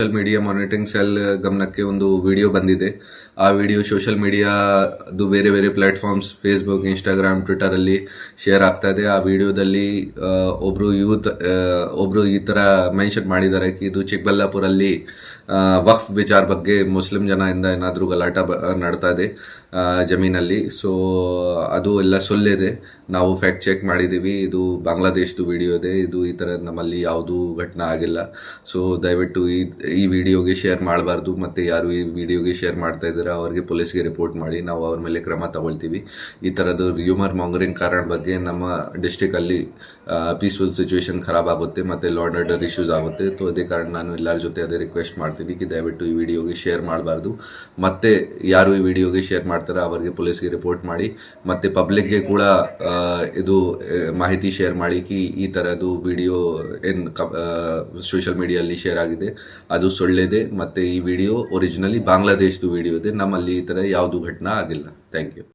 Social media monitoring cell ಗಮನಕ್ಕೆ ಒಂದು video ಬಂದಿದೆ. ಆ ವಿಡಿಯೋ ಸೋಷಿಯಲ್ ಮೀಡಿಯಾದು ಬೇರೆ ಬೇರೆ ಪ್ಲಾಟ್ಫಾರ್ಮ್ಸ್ ಫೇಸ್ಬುಕ್, ಇನ್ಸ್ಟಾಗ್ರಾಮ್, ಟ್ವಿಟರಲ್ಲಿ ಶೇರ್ ಆಗ್ತಾ ಇದೆ. ಆ ವಿಡಿಯೋದಲ್ಲಿ ಒಬ್ರು ಈ ಥರ ಮೆನ್ಷನ್ ಮಾಡಿದ್ದಾರೆ ಕಿ ಇದು ಚಿಕ್ಕಬಳ್ಳಾಪುರಲ್ಲಿ ವಕ್ಫ್ ವಿಚಾರ ಬಗ್ಗೆ ಮುಸ್ಲಿಂ ಜನ ಏನಾದರೂ ಗಲಾಟ ನಡ್ತಾ ಇದೆ ಜಮೀನಲ್ಲಿ. ಸೊ ಅದು ಎಲ್ಲ ಸುಳ್ಳಿದೆ. ನಾವು ಫ್ಯಾಕ್ಟ್ ಚೆಕ್ ಮಾಡಿದ್ದೀವಿ. ಇದು ಬಾಂಗ್ಲಾದೇಶದ್ದು ವಿಡಿಯೋ ಇದೆ. ಇದು ಈ ಥರ ನಮ್ಮಲ್ಲಿ ಯಾವುದೂ ಘಟನೆ ಆಗಿಲ್ಲ. ಸೊ ದಯವಿಟ್ಟು ಈ ವಿಡಿಯೋಗೆ ಶೇರ್ ಮಾಡಬಾರ್ದು. ಮತ್ತು ಯಾರು ಈ ವಿಡಿಯೋಗೆ ಶೇರ್ ಮಾಡ್ತಾ ಇದ್ದಾರೆ ಅವ್ರಿಗೆ ಪೊಲೀಸ್ಗೆ ರಿಪೋರ್ಟ್ ಮಾಡಿ, ನಾವು ಅವ್ರ ಮೇಲೆ ಕ್ರಮ ತಗೊಳ್ತೀವಿ. ಈ ಥರದ್ದು ರ್ಯೂಮರ್ ಮಾಂಗರಿಂಗ್ ಕಾರಣ ಬಗ್ಗೆ ನಮ್ಮ ಡಿಸ್ಟಿಕಲ್ಲಿ ಪೀಸ್ಫುಲ್ ಸಿಚುವೇಶನ್ ಖರಾಬ್ ಆಗುತ್ತೆ ಮತ್ತು ಲಾ ಆ್ಯಂಡ್ ಆರ್ಡರ್ ಇಶ್ಯೂಸ್ ಆಗುತ್ತೆ. ಸೊ ಅದೇ ಕಾರಣ ನಾನು ಎಲ್ಲರ ಜೊತೆ ಅದೇ ರಿಕ್ವೆಸ್ಟ್ ಮಾಡ್ತೀನಿ ಕಿ ದಯವಿಟ್ಟು ಈ ವಿಡಿಯೋಗೆ ಶೇರ್ ಮಾಡಬಾರ್ದು. ಮತ್ತು ಯಾರು ಈ ವಿಡಿಯೋಗೆ ಶೇರ್ ಮಾಡ್ತಾರೆ ಅವರಿಗೆ ಪೊಲೀಸ್ಗೆ ರಿಪೋರ್ಟ್ ಮಾಡಿ, ಮತ್ತು ಪಬ್ಲಿಕ್ಗೆ ಕೂಡ ಇದು ಮಾಹಿತಿ ಶೇರ್ ಮಾಡಿ ಕಿ ಈ ಥರದ್ದು ವಿಡಿಯೋ ಸೋಷಿಯಲ್ ಮೀಡಿಯಲ್ಲಿ ಶೇರ್ ಆಗಿದೆ ಅದು ಸುಳ್ಳಿದೆ. ಮತ್ತು ಈ ವಿಡಿಯೋ ಒರಿಜಿನಲಿ ಬಾಂಗ್ಲಾದೇಶದ್ದು ವಿಡಿಯೋ ಇದೆ. ನಮ್ಮಲ್ಲಿ ಈ ಥರ ಯಾವುದೂ ಘಟನೆ ಆಗಿಲ್ಲ. Thank you.